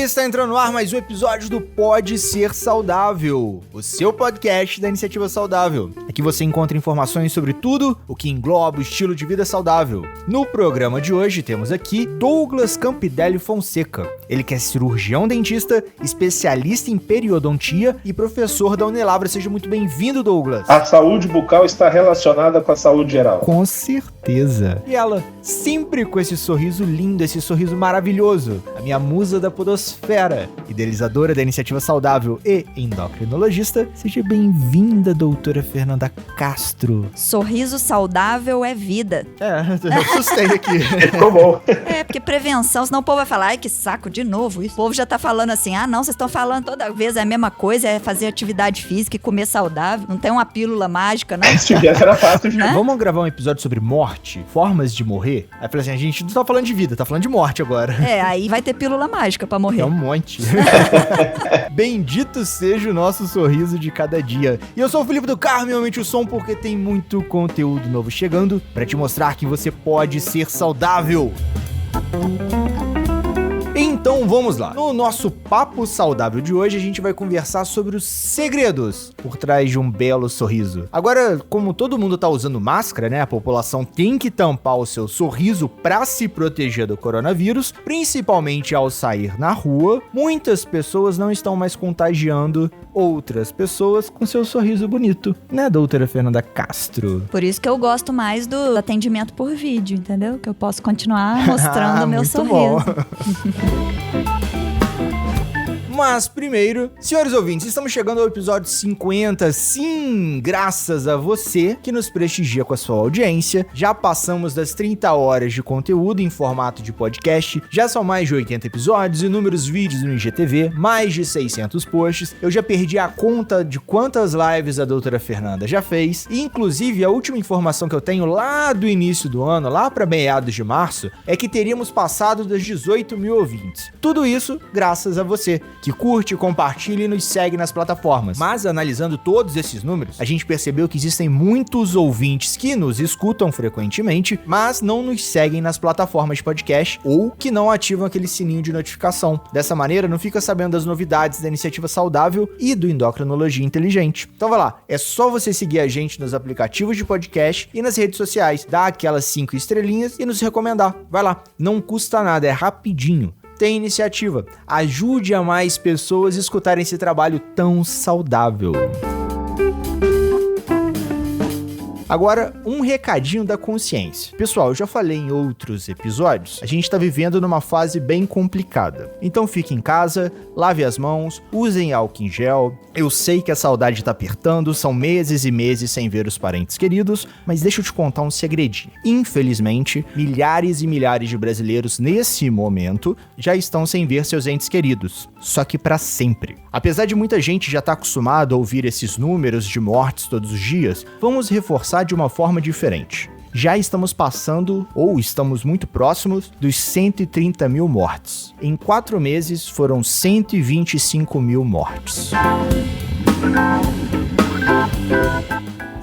está entrando no ar mais um episódio do Pode Ser Saudável, o seu podcast da Iniciativa Saudável. Aqui você encontra informações sobre tudo o que engloba o estilo de vida saudável. No programa de hoje temos aqui Douglas Campidelli Fonseca. Ele que é cirurgião dentista, especialista em periodontia e professor da Unilavra. Seja muito bem-vindo, Douglas. A saúde bucal está relacionada com a saúde geral. Com certeza. E ela, sempre com esse sorriso lindo, esse sorriso maravilhoso. A minha musa da podosfera, idealizadora da Iniciativa Saudável e endocrinologista. Seja bem-vinda, doutora Fernanda Castro. Sorriso saudável é vida. Eu assustei aqui. Ficou bom. Porque prevenção, senão o povo vai falar, ai que saco, de novo isso. O povo já tá falando assim, não, vocês estão falando toda vez, é a mesma coisa, é fazer atividade física e comer saudável. Não tem uma pílula mágica, não. Se tivesse era fácil. Né? Vamos gravar um episódio sobre morte, formas de morrer? Aí eu falei assim, a gente não tá falando de vida, tá falando de morte agora. Aí vai ter pílula mágica pra morrer. É um monte. Bendito seja o nosso sorriso de cada dia. E eu sou o Felipe do Carmo e aumente o som porque tem muito conteúdo novo chegando pra te mostrar que você pode ser saudável. Então vamos lá. No nosso Papo Saudável de hoje, a gente vai conversar sobre os segredos por trás de um belo sorriso. Agora, como todo mundo tá usando máscara, né? A população tem que tampar o seu sorriso pra se proteger do coronavírus, principalmente ao sair na rua. Muitas pessoas não estão mais contagiando outras pessoas com seu sorriso bonito, né, doutora Fernanda Castro? Por isso que eu gosto mais do atendimento por vídeo, entendeu? Que eu posso continuar mostrando o meu sorriso. Bom. Mas primeiro, senhores ouvintes, estamos chegando ao episódio 50, sim, graças a você que nos prestigia com a sua audiência. Já passamos das 30 horas de conteúdo em formato de podcast, já são mais de 80 episódios, inúmeros vídeos no IGTV, mais de 600 posts. Eu já perdi a conta de quantas lives a doutora Fernanda já fez, e inclusive a última informação que eu tenho lá do início do ano, lá para meados de março, é que teríamos passado das 18 mil ouvintes. Tudo isso graças a você, que curte, compartilha e nos segue nas plataformas. Mas analisando todos esses números, a gente percebeu que existem muitos ouvintes que nos escutam frequentemente, mas não nos seguem nas plataformas de podcast ou que não ativam aquele sininho de notificação. Dessa maneira, não fica sabendo das novidades da Iniciativa Saudável e do Endocrinologia Inteligente. Então vai lá, é só você seguir a gente nos aplicativos de podcast e nas redes sociais, dar aquelas 5 estrelinhas e nos recomendar. Vai lá, não custa nada, é rapidinho. Tem iniciativa. Ajude a mais pessoas a escutarem esse trabalho tão saudável. Agora, um recadinho da consciência. Pessoal, eu já falei em outros episódios, a gente tá vivendo numa fase bem complicada. Então fique em casa, lave as mãos, usem álcool em gel. Eu sei que a saudade tá apertando, são meses e meses sem ver os parentes queridos, mas deixa eu te contar um segredinho. Infelizmente, milhares e milhares de brasileiros nesse momento já estão sem ver seus entes queridos, só que pra sempre. Apesar de muita gente já estar acostumada a ouvir esses números de mortes todos os dias, vamos reforçar de uma forma diferente. Já estamos passando, ou estamos muito próximos, dos 130 mil mortes. Em 4 meses, foram 125 mil mortes.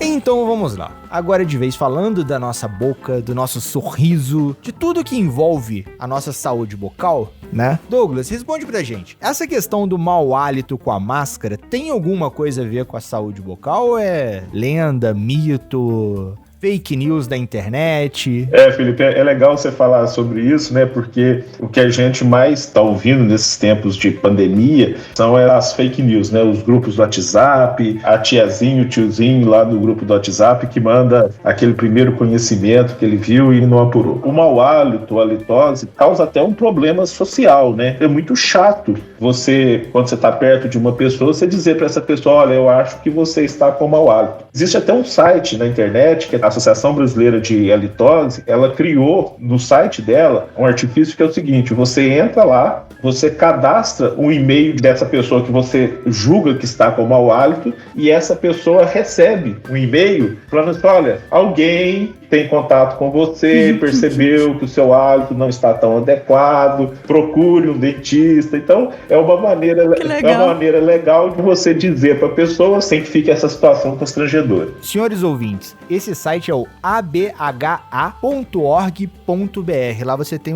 Então vamos lá. Agora de vez falando da nossa boca, do nosso sorriso, de tudo que envolve a nossa saúde bucal, né? Douglas, responde pra gente. Essa questão do mau hálito com a máscara tem alguma coisa a ver com a saúde bucal ou é lenda, mito, fake news da internet? Felipe, é legal você falar sobre isso, né? Porque o que a gente mais está ouvindo nesses tempos de pandemia são as fake news, né? Os grupos do WhatsApp, a tiazinha, o tiozinho lá do grupo do WhatsApp que manda aquele primeiro conhecimento que ele viu e não apurou. O mau hálito, a halitose, causa até um problema social, né? É muito chato você, quando você está perto de uma pessoa, você dizer para essa pessoa, olha, eu acho que você está com mau hálito. Existe até um site na internet que é a Associação Brasileira de Halitose, ela criou no site dela um artifício que é o seguinte: você entra lá, você cadastra o e-mail dessa pessoa que você julga que está com mau hálito e essa pessoa recebe um e-mail falando assim, olha, alguém tem contato com você, percebeu que o seu hálito não está tão adequado, procure um dentista. Então, é uma maneira legal de você dizer para a pessoa sem que fique essa situação constrangedora. Senhores ouvintes, esse site é o abha.org.br. Lá você tem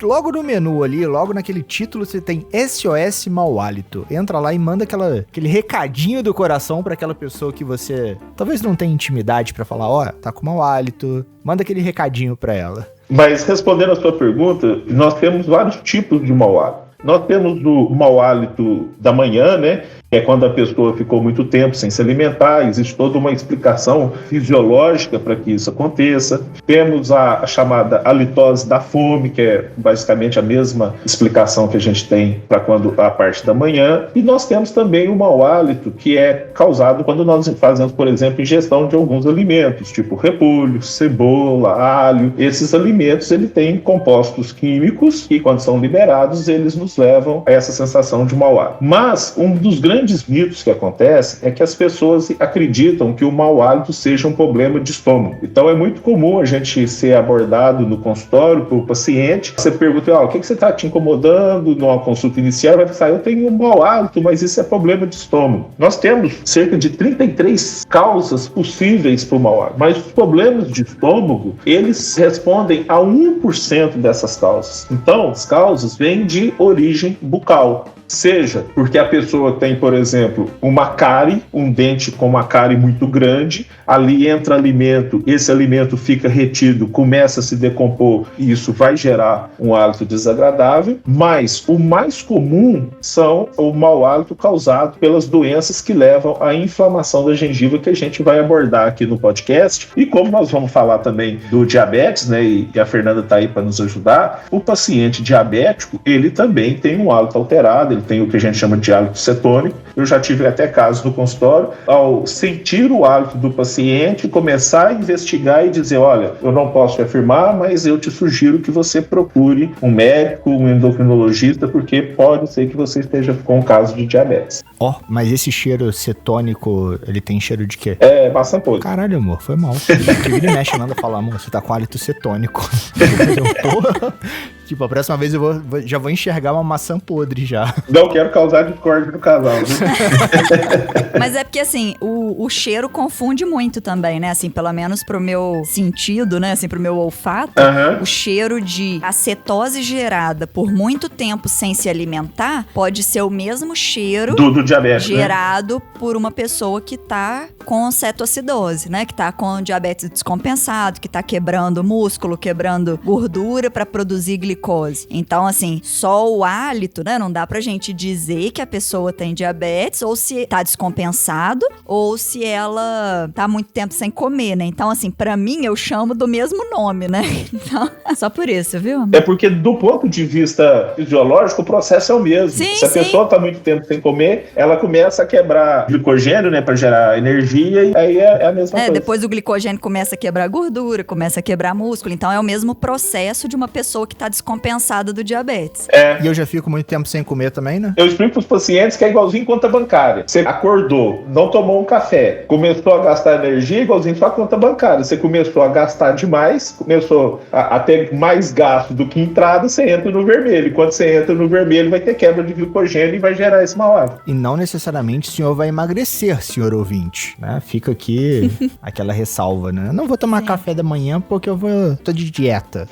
logo no menu ali, logo naquele título, você tem SOS Mau Hálito. Entra lá e manda aquele recadinho do coração para aquela pessoa que você talvez não tenha intimidade para falar, tá com mau hálito. Manda aquele recadinho para ela. Mas respondendo a sua pergunta, nós temos vários tipos de mau hálito. Nós temos o mau hálito da manhã, né? Que é quando a pessoa ficou muito tempo sem se alimentar, existe toda uma explicação fisiológica para que isso aconteça. Temos a chamada halitose da fome, que é basicamente a mesma explicação que a gente tem para quando a parte da manhã. E nós temos também o mau hálito, que é causado quando nós fazemos, por exemplo, ingestão de alguns alimentos, tipo repolho, cebola, alho. Esses alimentos, ele têm compostos químicos que, quando são liberados, eles nos levam a essa sensação de mau hálito. Mas um dos grandes mitos que acontece é que as pessoas acreditam que o mau hálito seja um problema de estômago. Então é muito comum a gente ser abordado no consultório por paciente. Você pergunta, o que você está te incomodando numa consulta inicial? Vai pensar, eu tenho um mau hálito, mas isso é problema de estômago. Nós temos cerca de 33 causas possíveis para o mau hálito, mas os problemas de estômago, eles respondem a 1% dessas causas. Então, as causas vêm de origem bucal. Seja porque a pessoa tem, por exemplo, uma cárie, um dente com uma cárie muito grande, ali entra alimento, esse alimento fica retido, começa a se decompor e isso vai gerar um hálito desagradável, mas o mais comum são o mau hálito causado pelas doenças que levam à inflamação da gengiva, que a gente vai abordar aqui no podcast. E como nós vamos falar também do diabetes, né, e a Fernanda está aí para nos ajudar, o paciente diabético, ele também tem um hálito alterado, ele tem o que a gente chama de hálito cetônico. Eu já tive até casos no consultório, ao sentir o hálito do paciente, começar a investigar e dizer, olha, eu não posso afirmar, mas eu te sugiro que você procure um médico, um endocrinologista, porque pode ser que você esteja com um caso de diabetes. Mas esse cheiro cetônico, ele tem cheiro de quê? É maçã podre. Caralho, amor, foi mal. Porque ele mexe, manda falar, amor, você tá com hálito cetônico. Tipo, a próxima vez eu já vou enxergar uma maçã podre já. Não quero causar discórdia no casal, viu? Mas é porque, assim, o cheiro confunde muito também, né? Assim, pelo menos pro meu sentido, né? Assim, pro meu olfato. O cheiro de acetose gerada por muito tempo sem se alimentar pode ser o mesmo cheiro do diabetes, gerado, né, por uma pessoa que tá com cetoacidose, né? Que tá com diabetes descompensado, que tá quebrando músculo, quebrando gordura pra produzir glicose. Então, assim, só o hálito, né? Não dá pra gente dizer que a pessoa tem diabetes, ou se tá descompensado, ou se ela tá muito tempo sem comer, né? Então, assim, pra mim, eu chamo do mesmo nome, né? Então, só por isso, viu? É porque, do ponto de vista fisiológico, o processo é o mesmo. Sim, se a pessoa tá muito tempo sem comer, ela começa a quebrar glicogênio, né? Pra gerar energia, e aí é a mesma coisa. Depois o glicogênio começa a quebrar gordura, começa a quebrar músculo. Então, é o mesmo processo de uma pessoa que tá descompensada do diabetes. E eu já fico muito tempo sem comer também, né? Eu explico pros pacientes que é igualzinho conta bancária. Você acordou, não tomou um café, começou a gastar energia, igualzinho sua conta bancária. Você começou a gastar demais, começou a ter mais gasto do que entrada, você entra no vermelho. E quando você entra no vermelho, vai ter quebra de glicogênio e vai gerar esse mau hálito. E não necessariamente o senhor vai emagrecer, senhor ouvinte, né? Fica aqui aquela ressalva, né? Não vou tomar café da manhã porque tô de dieta.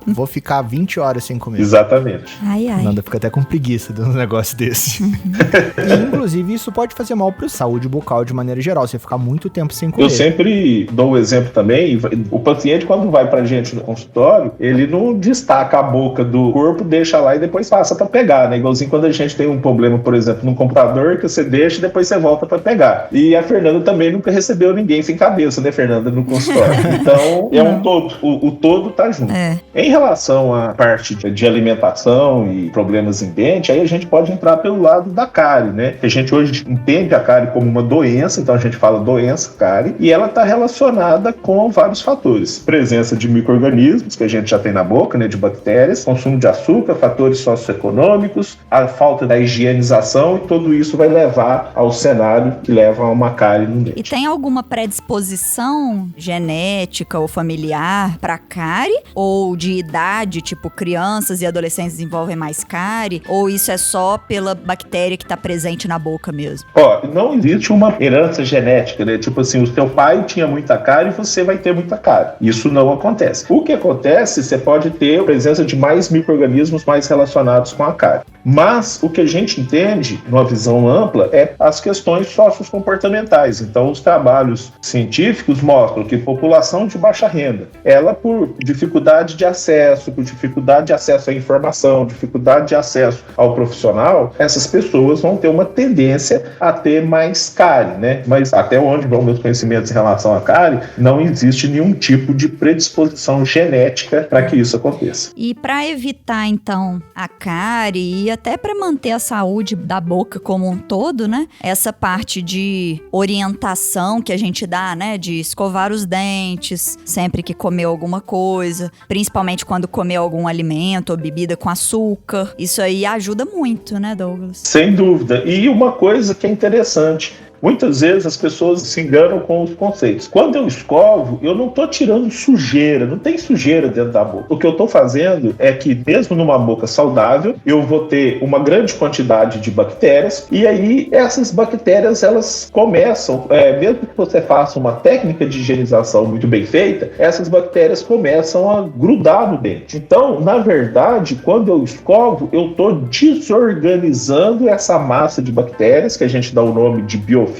Vou ficar 20 horas sem comer. Exatamente. Ai. Nanda fica até com preguiça de um negócio desse. E, inclusive, isso pode fazer mal pra saúde bucal de maneira geral, você ficar muito tempo sem comer. Eu sempre dou um exemplo também, o paciente, quando vai pra gente no consultório, ele não destaca a boca do corpo, deixa lá e depois passa pra pegar, né? Igualzinho quando a gente tem um problema, por exemplo, num computador, que você deixa e depois você volta pra pegar. E a Fernanda também nunca recebeu ninguém sem cabeça, né, Fernanda, no consultório. Então, é um todo. O todo tá junto. Em relação à parte de alimentação e problemas em dente, aí a gente pode entrar pelo lado da cárie, né? A gente hoje entende a cárie como uma doença, então a gente fala doença cárie, e ela está relacionada com vários fatores. Presença de micro-organismos, que a gente já tem na boca, né, de bactérias, consumo de açúcar, fatores socioeconômicos, a falta da higienização, e tudo isso vai levar ao cenário que leva a uma cárie no dente. E tem alguma predisposição genética ou familiar para cárie? Ou de idade, tipo crianças e adolescentes desenvolvem mais cárie? Ou isso é só pela bactéria que está presente na boca mesmo? Não existe uma herança genética, né? Tipo assim, o seu pai tinha muita cárie e você vai ter muita cárie. Isso não acontece. O que acontece, você pode ter a presença de mais micro-organismos mais relacionados com a cárie. Mas o que a gente entende, numa visão ampla, é as questões sociocomportamentais. Então, os trabalhos científicos mostram que população de baixa renda, ela por dificuldade de acesso, por dificuldade de acesso à informação, dificuldade de acesso ao profissional, essas pessoas vão ter uma tendência a ter mais cárie, né? Mas até onde vão meus conhecimentos em relação à cárie, não existe nenhum tipo de predisposição genética para que isso aconteça. E para evitar, então, a cárie e até para manter a saúde da boca como um todo, né? Essa parte de orientação que a gente dá, né? De escovar os dentes sempre que comer alguma coisa, principalmente quando comer algum alimento ou bebida com açúcar. Isso aí ajuda muito, né, Douglas? Sem dúvida. E uma coisa que é interessante, muitas vezes as pessoas se enganam com os conceitos. Quando eu escovo, eu não estou tirando sujeira, não tem sujeira dentro da boca. O que eu estou fazendo é que, mesmo numa boca saudável, eu vou ter uma grande quantidade de bactérias, e aí essas bactérias, elas começam, mesmo que você faça uma técnica de higienização muito bem feita, essas bactérias começam a grudar no dente. Então, na verdade, quando eu escovo, eu estou desorganizando essa massa de bactérias, que a gente dá o nome de biofilme,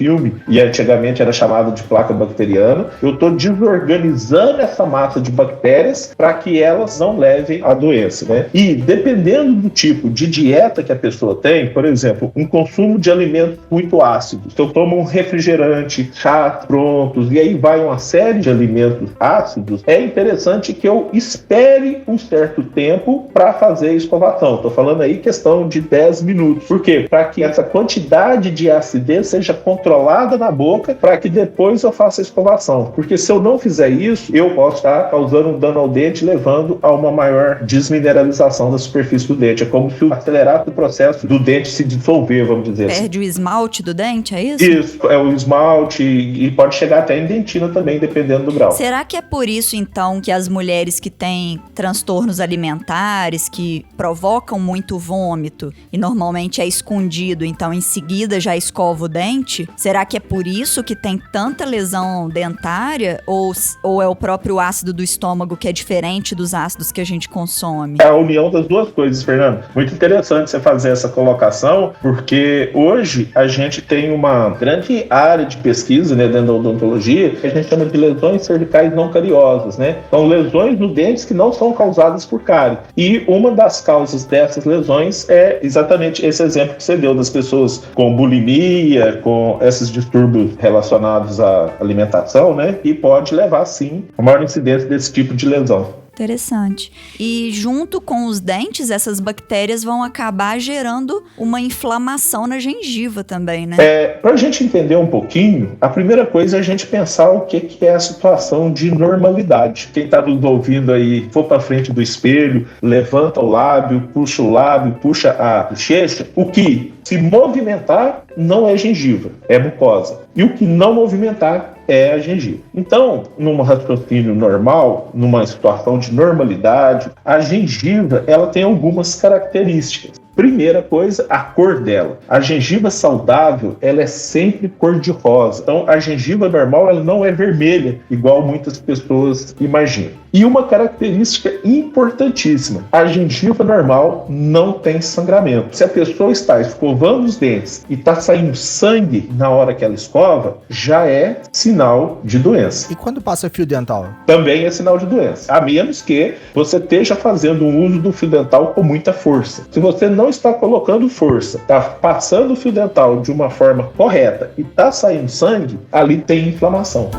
e antigamente era chamado de placa bacteriana. Eu estou desorganizando essa massa de bactérias para que elas não levem à doença, né? E dependendo do tipo de dieta que a pessoa tem, por exemplo, um consumo de alimentos muito ácidos, se eu tomo um refrigerante, chás prontos, e aí vai uma série de alimentos ácidos, é interessante que eu espere um certo tempo para fazer a escovação. Estou falando aí questão de 10 minutos. Por quê? Para que essa quantidade de acidez seja controlada na boca, para que depois eu faça a escovação. Porque se eu não fizer isso, eu posso estar causando um dano ao dente, levando a uma maior desmineralização da superfície do dente. É como se acelerasse o processo do dente se dissolver, vamos dizer assim. Perde o esmalte do dente, é isso? Isso, é o esmalte, e pode chegar até em dentina também, dependendo do grau. Será que é por isso, então, que as mulheres que têm transtornos alimentares, que provocam muito vômito, e normalmente é escondido, então em seguida já escova o dente, será que é por isso que tem tanta lesão dentária? Ou é o próprio ácido do estômago que é diferente dos ácidos que a gente consome? É a união das duas coisas, Fernando. Muito interessante você fazer essa colocação, porque hoje a gente tem uma grande área de pesquisa, né, dentro da odontologia, que a gente chama de lesões cervicais não cariosas, né? São lesões nos dentes que não são causadas por cárie. E uma das causas dessas lesões é exatamente esse exemplo que você deu, das pessoas com bulimia, com esses distúrbios relacionados à alimentação, né? E pode levar, sim, a maior incidência desse tipo de lesão. Interessante. E junto com os dentes, essas bactérias vão acabar gerando uma inflamação na gengiva também, né? Para a gente entender um pouquinho, a primeira coisa é a gente pensar o que é a situação de normalidade. Quem está nos ouvindo aí, for para frente do espelho, levanta o lábio, puxa a bochecha, o que se movimentar não é gengiva, é mucosa. E o que não movimentar é a gengiva. Então, num raciocínio normal, numa situação de normalidade, a gengiva ela tem algumas características. Primeira coisa, a cor dela. A gengiva saudável, ela é sempre cor de rosa. Então, a gengiva normal, ela não é vermelha, igual muitas pessoas imaginam. E uma característica importantíssima, a gengiva normal não tem sangramento. Se a pessoa está escovando os dentes e está saindo sangue na hora que ela escova, já é sinal de doença. E quando passa fio dental? Também é sinal de doença, a menos que você esteja fazendo um uso do fio dental com muita força. Se você não está colocando força, está passando o fio dental de uma forma correta e está saindo sangue, ali tem inflamação.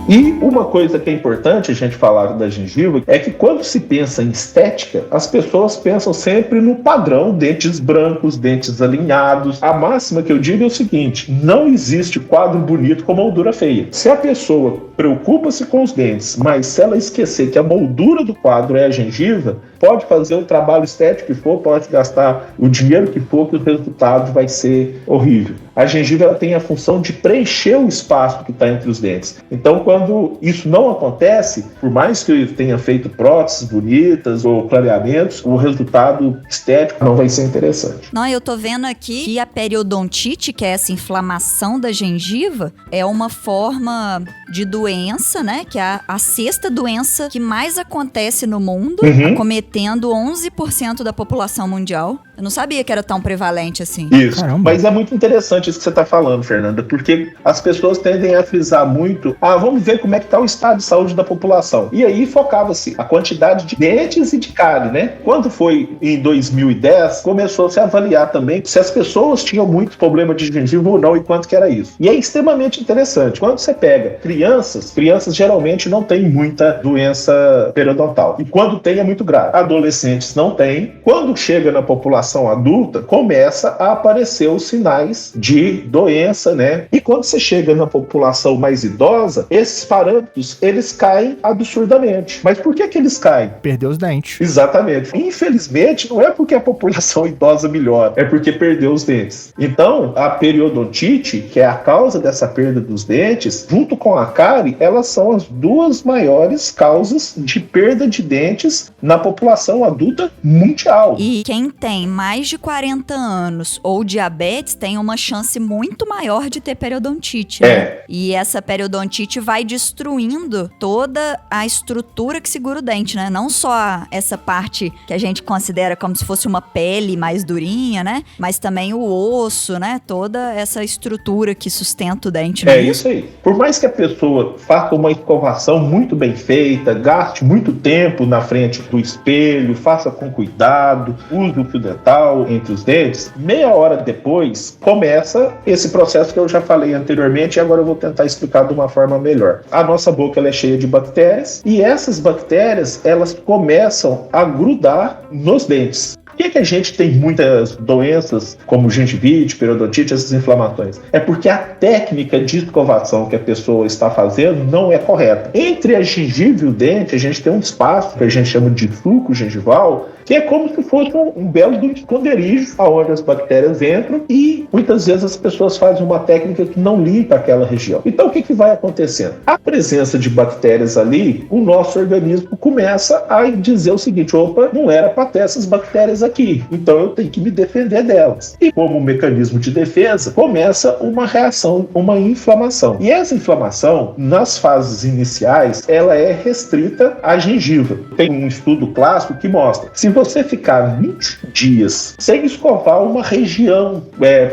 E uma coisa que é importante a gente falar da gengiva é que quando se pensa em estética, as pessoas pensam sempre no padrão, dentes brancos, dentes alinhados. A máxima que eu digo é o seguinte: não existe quadro bonito com moldura feia. Se a pessoa preocupa-se com os dentes, mas se ela esquecer que a moldura do quadro é a gengiva, pode fazer o trabalho estético que for, pode gastar o dinheiro que for, que o resultado vai ser horrível. A gengiva ela tem a função de preencher o espaço que está entre os dentes. Então, quando isso não acontece, por mais que eu tenha feito próteses bonitas ou clareamentos, o resultado estético não vai ser interessante. Não, eu tô vendo aqui que a periodontite, que é essa inflamação da gengiva, é uma forma de doença, né? Que é a sexta doença que mais acontece no mundo, acometendo 11% da população mundial. Eu não sabia que era tão prevalente assim. Isso, caramba. Mas é muito interessante isso que você está falando, Fernanda, porque as pessoas tendem a frisar muito, vamos ver como é que está o estado de saúde da população. E aí focava-se a quantidade de dentes e de cárie, né? Quando foi em 2010, começou-se a avaliar também se as pessoas tinham muito problema de gengiva ou não e quanto que era isso. E é extremamente interessante. Quando você pega crianças geralmente não têm muita doença periodontal. E quando tem, é muito grave. Adolescentes não têm. Quando chega na população adulta, começa a aparecer os sinais de doença, né? E quando você chega na população mais idosa, esses parâmetros, eles caem absurdamente. Mas por que eles caem? Perdeu os dentes. Exatamente. Infelizmente, não é porque a população idosa melhora, é porque perdeu os dentes. Então, a periodontite, que é a causa dessa perda dos dentes, junto com a cárie, elas são as duas maiores causas de perda de dentes na população adulta mundial. E quem tem mais de 40 anos ou diabetes tem uma chance muito maior de ter periodontite, né? E essa periodontite vai destruindo toda a estrutura que segura o dente, né? Não só essa parte que a gente considera como se fosse uma pele mais durinha, né? Mas também o osso, né? Toda essa estrutura que sustenta o dente. É isso aí. Por mais que a pessoa faça uma escovação muito bem feita, gaste muito tempo na frente do espelho, faça com cuidado, use o fio dental entre os dentes, meia hora depois começa esse processo que eu já falei anteriormente e agora eu vou tentar explicar de uma forma melhor. A nossa boca ela é cheia de bactérias e essas bactérias elas começam a grudar nos dentes. Por que a gente tem muitas doenças como gengivite, periodontite, essas inflamações? É porque a técnica de escovação que a pessoa está fazendo não é correta. Entre a gengiva e o dente, a gente tem um espaço que a gente chama de sulco gengival, que é como se fosse um belo esconderijo onde as bactérias entram e muitas vezes as pessoas fazem uma técnica que não limpa aquela região. Então o que vai acontecendo? A presença de bactérias ali, o nosso organismo começa a dizer o seguinte: opa, não era para ter essas bactérias aqui, então eu tenho que me defender delas. E como mecanismo de defesa, começa uma reação, uma inflamação. E essa inflamação, nas fases iniciais, ela é restrita à gengiva. Tem um estudo clássico que mostra, se você ficar 20 dias sem escovar uma região,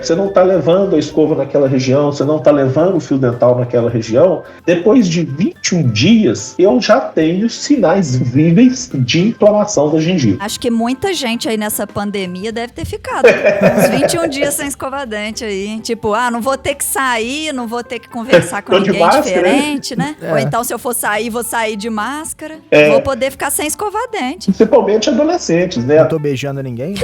você não está levando a escova naquela região, você não está levando o fio dental naquela região, depois de 21 dias, eu já tenho sinais visíveis de inflamação da gengiva. Acho que muita gente aí nessa pandemia deve ter ficado uns 21 dias sem escovar dente aí. Tipo, não vou ter que sair, não vou ter que conversar com ninguém diferente, né? Ou então, se eu for sair, vou sair de máscara. Vou poder ficar sem escovar dente. Principalmente adolescentes, né? Não tô beijando ninguém.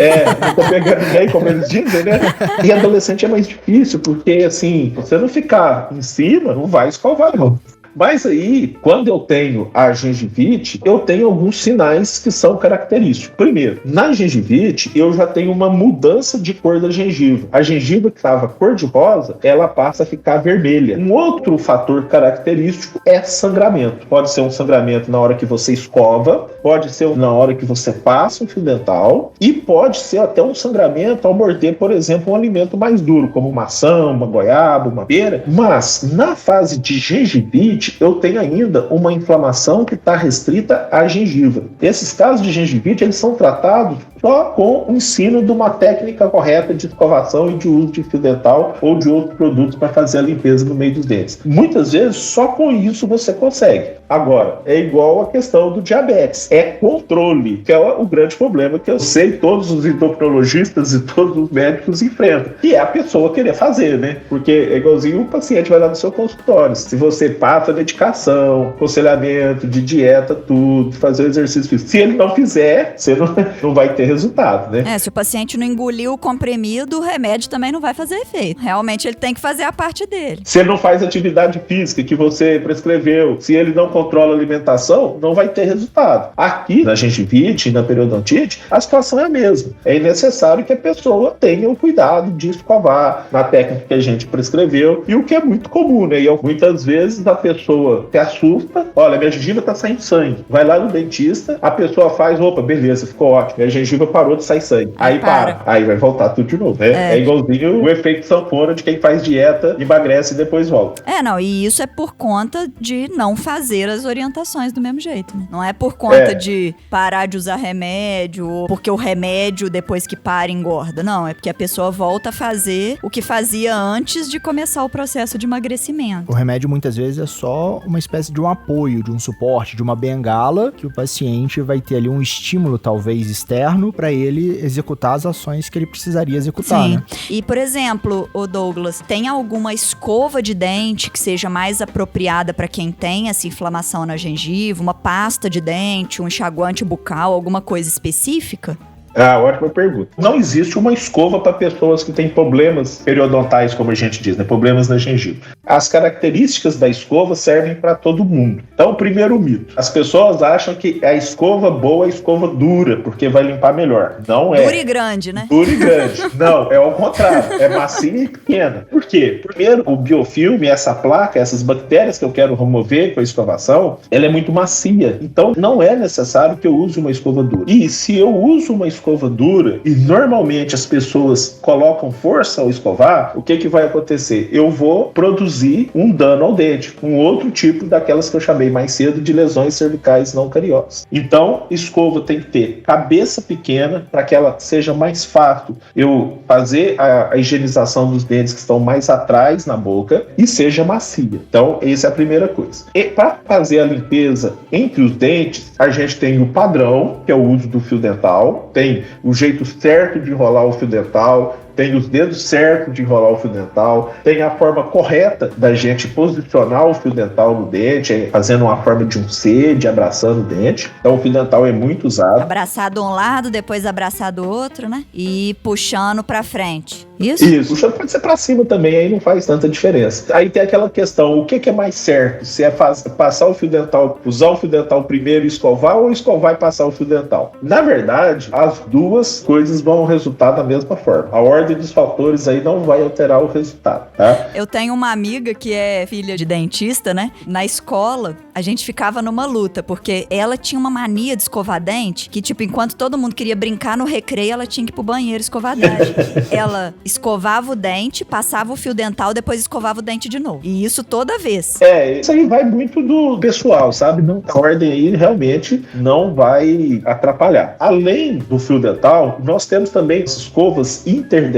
Não tô pegando ninguém, como eles dizem, né? E adolescente é mais difícil, porque, assim, você não ficar em cima, não vai escovar, não. Mas aí, quando eu tenho a gengivite, eu tenho alguns sinais que são característicos. Primeiro, na gengivite, eu já tenho uma mudança de cor da gengiva. A gengiva que estava cor de rosa, ela passa a ficar vermelha. Um outro fator característico é sangramento. Pode ser um sangramento na hora que você escova, pode ser na hora que você passa um fio dental e pode ser até um sangramento ao morder, por exemplo, um alimento mais duro, como maçã, uma goiaba, uma pera. Mas, na fase de gengivite, eu tenho ainda uma inflamação que está restrita à gengiva. Esses casos de gengivite, eles são tratados só com o ensino de uma técnica correta de escovação e de uso de fio dental ou de outros produtos para fazer a limpeza no meio dos dentes. Muitas vezes, só com isso você consegue. Agora, é igual a questão do diabetes. É controle, que é o grande problema que eu sei todos os endocrinologistas e todos os médicos enfrentam. E é a pessoa querer fazer, né? Porque é igualzinho o paciente vai lá no seu consultório. Se você passa medicação, aconselhamento de dieta, tudo, fazer o exercício físico. Se ele não fizer, você não vai ter resultado, né? Se o paciente não engoliu o comprimido, o remédio também não vai fazer efeito. Realmente ele tem que fazer a parte dele. Se ele não faz atividade física que você prescreveu, se ele não controla a alimentação, não vai ter resultado. Aqui, na gengivite e na periodontite, a situação é a mesma. É necessário que a pessoa tenha o cuidado de escovar na técnica que a gente prescreveu, e o que é muito comum, né? E muitas vezes a pessoa se assusta, olha, minha gengiva tá saindo sangue. Vai lá no dentista, a pessoa faz, opa, beleza, ficou ótimo. Minha gengiva parou de sair sangue. Aí para. Aí vai voltar tudo de novo, né? É igualzinho o efeito sanfona de quem faz dieta, emagrece e depois volta. E isso é por conta de não fazer as orientações do mesmo jeito, né? Não é por conta de parar de usar remédio, ou porque o remédio, depois que para, engorda. Não, é porque a pessoa volta a fazer o que fazia antes de começar o processo de emagrecimento. O remédio muitas vezes é só uma espécie de um apoio, de um suporte, de uma bengala, que o paciente vai ter ali um estímulo talvez externo para ele executar as ações que ele precisaria executar, Sim. né? E, por exemplo, o Douglas, tem alguma escova de dente que seja mais apropriada para quem tem essa inflamação na gengiva, uma pasta de dente, um enxaguante bucal, alguma coisa específica? Ótima pergunta. Não existe uma escova para pessoas que têm problemas periodontais, como a gente diz, né? Problemas na gengiva. As características da escova servem para todo mundo. Então, primeiro mito. As pessoas acham que a escova boa é a escova dura, porque vai limpar melhor. Não é. Dura e grande, né? Dura e grande. Não, é ao contrário. É macia e pequena. Por quê? Primeiro, o biofilme, essa placa, essas bactérias que eu quero remover com a escovação, ela é muito macia. Então, não é necessário que eu use uma escova dura. E se eu uso uma escova dura, e normalmente as pessoas colocam força ao escovar, o que vai acontecer? Eu vou produzir um dano ao dente, um outro tipo daquelas que eu chamei mais cedo de lesões cervicais não cariosas. Então, escova tem que ter cabeça pequena para que ela seja mais fácil eu fazer a higienização dos dentes que estão mais atrás na boca e seja macia. Então, essa é a primeira coisa. E para fazer a limpeza entre os dentes, a gente tem o padrão, que é o uso do fio dental, tem o jeito certo de enrolar o fio dental, tem os dedos certos de enrolar o fio dental, tem a forma correta da gente posicionar o fio dental no dente, fazendo uma forma de um C, de abraçando o dente. Então o fio dental é muito usado. Abraçado um lado, depois abraçado o outro, né? E puxando pra frente. Isso? Isso. Puxando pode ser pra cima também, aí não faz tanta diferença. Aí tem aquela questão, o que é mais certo? Se é passar o fio dental, usar o fio dental primeiro e escovar, ou escovar e passar o fio dental? Na verdade, as duas coisas vão resultar da mesma forma. A ordem dos fatores aí não vai alterar o resultado, tá? Eu tenho uma amiga que é filha de dentista, né? Na escola, a gente ficava numa luta, porque ela tinha uma mania de escovar dente, que tipo, enquanto todo mundo queria brincar no recreio, ela tinha que ir pro banheiro escovar dente. Ela escovava o dente, passava o fio dental, depois escovava o dente de novo. E isso toda vez. Isso aí vai muito do pessoal, sabe? Não, a ordem aí realmente não vai atrapalhar. Além do fio dental, nós temos também as escovas interdentais,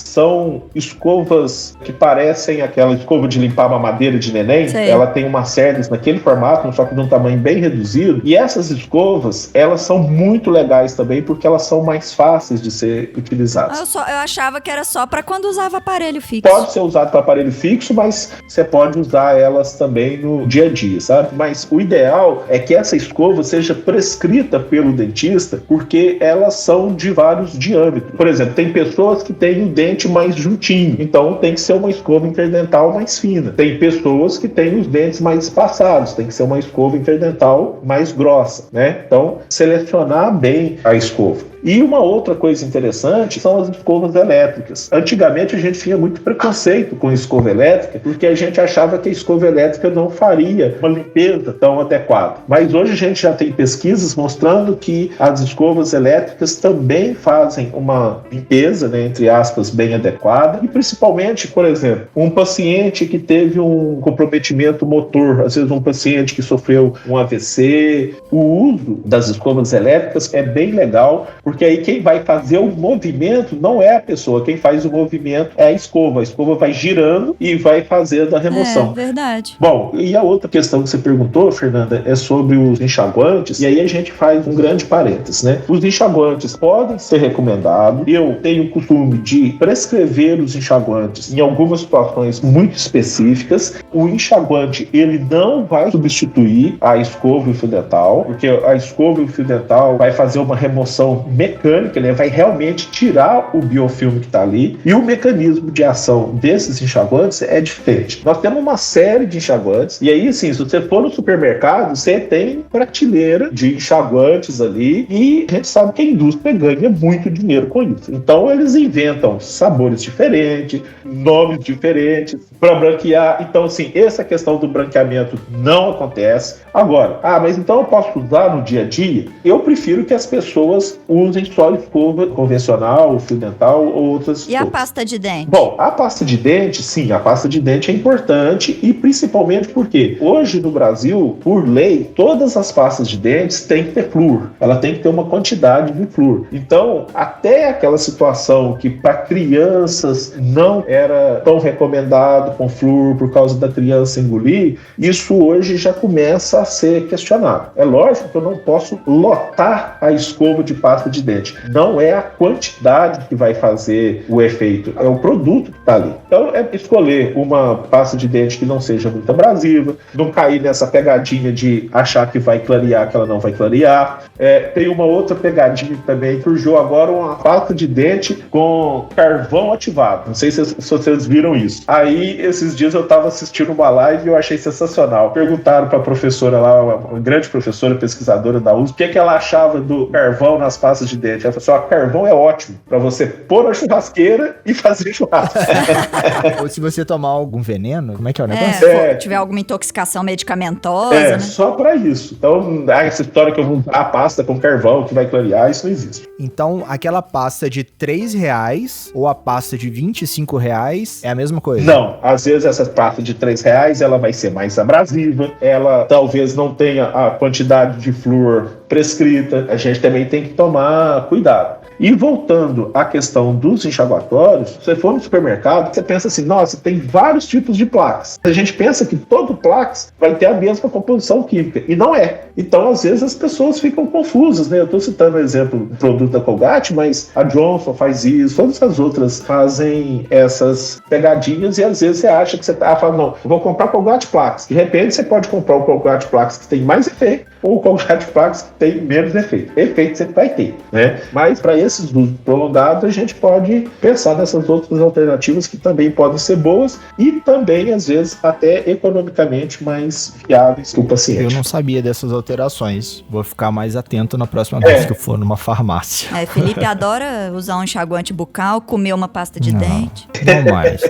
são escovas que parecem aquela escova de limpar mamadeira de neném. Sei. Ela tem uma cerdas naquele formato, só que de um tamanho bem reduzido. E essas escovas, elas são muito legais também, porque elas são mais fáceis de ser utilizadas. Eu achava que era só pra quando usava aparelho fixo. Pode ser usado para aparelho fixo, mas você pode usar elas também no dia a dia, sabe? Mas o ideal é que essa escova seja prescrita pelo dentista, porque elas são de vários diâmetros. Por exemplo, tem pessoas que têm o dente mais juntinho, então tem que ser uma escova interdental mais fina. Tem pessoas que têm os dentes mais espaçados, tem que ser uma escova interdental mais grossa, né? Então, selecionar bem a escova. E uma outra coisa interessante são as escovas elétricas. Antigamente a gente tinha muito preconceito com escova elétrica, porque a gente achava que a escova elétrica não faria uma limpeza tão adequada. Mas hoje a gente já tem pesquisas mostrando que as escovas elétricas também fazem uma limpeza, né, entre aspas, bem adequada. E principalmente, por exemplo, um paciente que teve um comprometimento motor, às vezes um paciente que sofreu um AVC, o uso das escovas elétricas é bem legal, Porque aí quem vai fazer o movimento não é a pessoa, quem faz o movimento é a escova vai girando e vai fazendo a remoção. É, verdade. Bom, e a outra questão que você perguntou, Fernanda, é sobre os enxaguantes, e aí a gente faz um grande parênteses, né? Os enxaguantes podem ser recomendados, eu tenho o costume de prescrever os enxaguantes em algumas situações muito específicas. O enxaguante, ele não vai substituir a escova e o fio dental, porque a escova e o fio dental vai fazer uma remoção mecânica, ele vai realmente tirar o biofilme que está ali, e o mecanismo de ação desses enxaguantes é diferente. Nós temos uma série de enxaguantes, e aí, assim, se você for no supermercado, você tem prateleira de enxaguantes ali, e a gente sabe que a indústria ganha muito dinheiro com isso. Então, eles inventam sabores diferentes, nomes diferentes, para branquear. Então, assim, essa questão do branqueamento não acontece. Agora, mas então eu posso usar no dia a dia? Eu prefiro que as pessoas usem só escova convencional, fio dental ou outras E a pasta de dente? Bom, a pasta de dente, sim, a pasta de dente é importante, e principalmente porque hoje no Brasil, por lei, todas as pastas de dentes têm que ter flúor. Ela tem que ter uma quantidade de flúor. Então, até aquela situação que para crianças não era tão recomendado com flúor por causa da criança engolir, isso hoje já começa a ser questionado. É lógico que eu não posso lotar a escova de pasta de dente. Não é a quantidade que vai fazer o efeito, é o produto que está ali. Então, é escolher uma pasta de dente que não seja muito abrasiva, não cair nessa pegadinha de achar que vai clarear, que ela não vai clarear. Tem uma outra pegadinha também, surgiu agora uma pasta de dente com carvão ativado. Não sei se vocês viram isso. Aí, esses dias eu estava assistindo uma live e eu achei sensacional. Perguntaram para a professora lá, uma grande professora, pesquisadora da USP, o que ela achava do carvão nas pastas de dente. Ela falou assim, carvão é ótimo para você pôr na churrasqueira e fazer churrasco. Ou se você tomar algum veneno, como é que é o negócio? Se tiver alguma intoxicação medicamentosa, né? Só para isso. Então, essa história que eu vou usar a pasta com carvão que vai clarear, isso não existe. Então, aquela pasta de R$3 ou a pasta de R$25 é a mesma coisa? Não, às vezes essa pasta de R$3 ela vai ser mais abrasiva, ela talvez não tenha a quantidade de flúor prescrita, a gente também tem que tomar cuidado. E voltando à questão dos enxaguatórios, se você for no supermercado, você pensa assim, nossa, tem vários tipos de Plax. A gente pensa que todo Plax vai ter a mesma composição química, e não é. Então, às vezes, as pessoas ficam confusas, né? Eu estou citando o exemplo do produto da Colgate, mas a Johnson faz isso, todas as outras fazem essas pegadinhas, e às vezes você acha que você tá falando, não, eu vou comprar Colgate Plax. De repente, você pode comprar o Colgate Plax que tem mais efeito, ou o Colgate Plax que tem menos efeito. Efeito você vai ter, né? Mas para esses usos prolongados, a gente pode pensar nessas outras alternativas que também podem ser boas e também, às vezes, até economicamente mais viáveis para o paciente. Eu não sabia dessas alterações. Vou ficar mais atento na próxima vez que eu for numa farmácia. Felipe adora usar um enxaguante bucal, comer uma pasta de dente.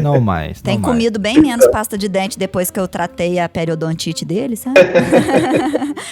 Não mais. Tem comido bem menos pasta de dente depois que eu tratei a periodontite dele, sabe?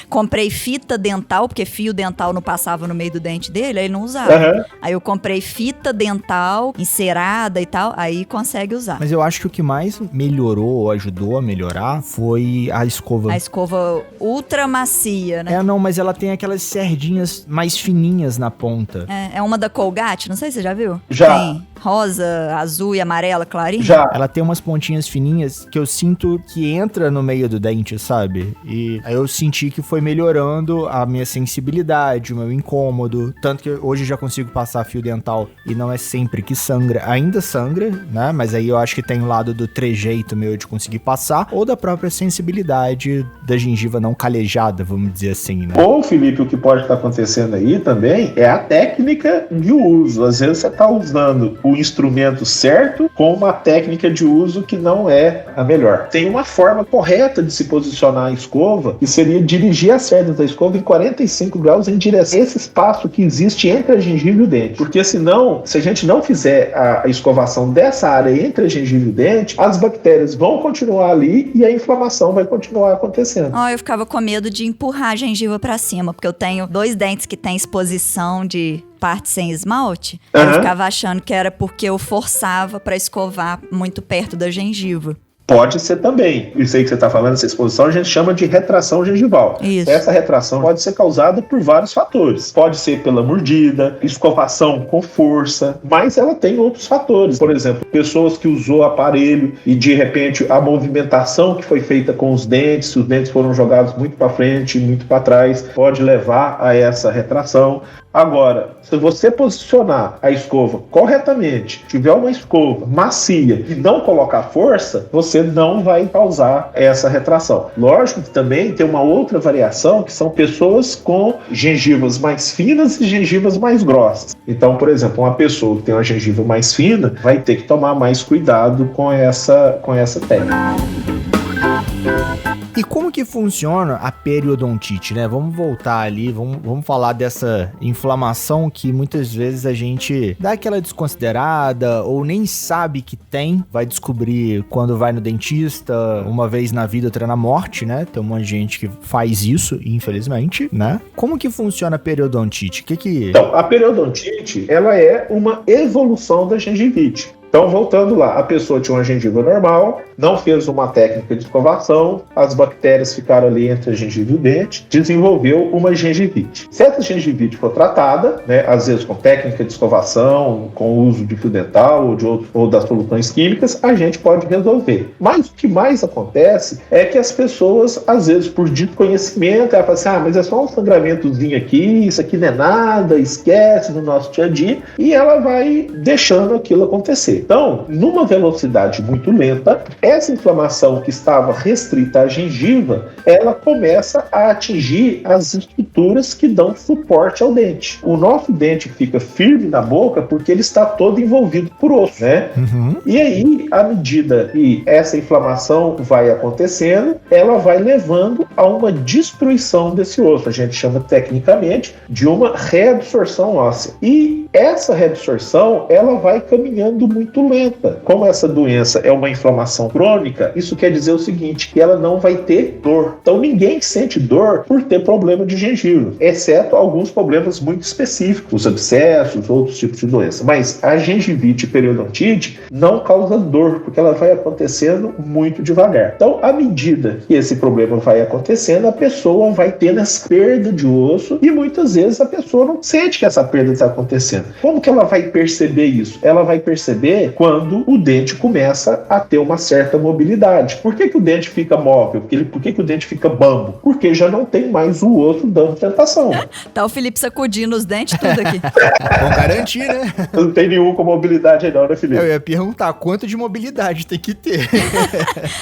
Comprei fita dental, porque fio dental não passava no meio do dente dele, aí ele não usava. Aí eu comprei fita dental, encerada e tal, aí consegue usar. Mas eu acho que o que mais melhorou ou ajudou a melhorar foi a escova. A escova ultra macia, né? Mas ela tem aquelas cerdinhas mais fininhas na ponta. É uma da Colgate, não sei se você já viu? Já. Tem rosa, azul e amarela clarinha. Já. Ela tem umas pontinhas fininhas que eu sinto que entra no meio do dente, sabe? E aí eu senti que foi melhorando a minha sensibilidade, o meu incômodo. Tanto que hoje eu já consigo passar fio dental e não é sempre que sangra. Ainda sangra, né? Mas aí eu acho que tem o lado do trejeito meu de conseguir passar ou da própria sensibilidade da gengiva não calejada, vamos dizer assim, né? Ou, Felipe, o que pode estar acontecendo aí também é a técnica de uso. Às vezes você está usando o instrumento certo com uma técnica de uso que não é a melhor. Tem uma forma correta de se posicionar a escova, que seria dirigir as cerdas da escova em 45 graus em direção a esse espaço que existe entre a gengiva e o dente. Porque senão, se a gente não fizer a escovação dessa área entre a gengiva e o dente, as bactérias vão continuar ali e a inflamação vai continuar acontecendo. Eu ficava com medo de empurrar a gengiva pra cima, porque eu tenho 2 dentes que têm exposição de parte sem esmalte. Eu ficava achando que era porque eu forçava pra escovar muito perto da gengiva. Pode ser também. Isso aí que você está falando, essa exposição, a gente chama de retração gengival. Isso. Essa retração pode ser causada por vários fatores. Pode ser pela mordida, escovação com força, mas ela tem outros fatores. Por exemplo, pessoas que usou aparelho e de repente a movimentação que foi feita com os dentes foram jogados muito para frente, muito para trás, pode levar a essa retração. Agora, se você posicionar a escova corretamente, tiver uma escova macia e não colocar força, você não vai causar essa retração. Lógico que também tem uma outra variação, que são pessoas com gengivas mais finas e gengivas mais grossas. Então, por exemplo, uma pessoa que tem uma gengiva mais fina vai ter que tomar mais cuidado com essa técnica. E como que funciona a periodontite, né? Vamos voltar ali, vamos falar dessa inflamação que muitas vezes a gente dá aquela desconsiderada ou nem sabe que tem, vai descobrir quando vai no dentista, uma vez na vida, outra na morte, né? Tem um monte de gente que faz isso, infelizmente, né? Como que funciona a periodontite? Então, a periodontite, ela é uma evolução da gengivite. Então, voltando lá, a pessoa tinha uma gengiva normal, não fez uma técnica de escovação, as bactérias ficaram ali entre a gengiva e o dente, desenvolveu uma gengivite. Se essa gengivite for tratada, né, às vezes com técnica de escovação, com o uso de fio dental ou das soluções químicas, a gente pode resolver. Mas o que mais acontece é que as pessoas, às vezes, por desconhecimento, ela fala assim, mas é só um sangramentozinho aqui, isso aqui não é nada, esquece no nosso dia a dia, e ela vai deixando aquilo acontecer. Então, numa velocidade muito lenta, essa inflamação que estava restrita à gengiva, ela começa a atingir as estruturas que dão suporte ao dente. O nosso dente fica firme na boca porque ele está todo envolvido por osso, né? Uhum. E aí, à medida que essa inflamação vai acontecendo, ela vai levando a uma destruição desse osso. A gente chama tecnicamente de uma reabsorção óssea. E essa reabsorção, ela vai caminhando muito lenta. Como essa doença é uma inflamação crônica, isso quer dizer o seguinte, que ela não vai ter dor. Então ninguém sente dor por ter problema de gengiva, exceto alguns problemas muito específicos, os abscessos, outros tipos de doença. Mas a gengivite e periodontite não causa dor, porque ela vai acontecendo muito devagar. Então, à medida que esse problema vai acontecendo, a pessoa vai tendo essa perda de osso e muitas vezes a pessoa não sente que essa perda está acontecendo. Como que ela vai perceber isso? Ela vai perceber quando o dente começa a ter uma certa mobilidade. Por que o dente fica móvel? Por que o dente fica bambo? Porque já não tem mais o osso dando tentação. Tá o Felipe sacudindo os dentes tudo aqui. Vamos garantir, né? Não tem nenhum com mobilidade aí não, né, Felipe? Eu ia perguntar, quanto de mobilidade tem que ter?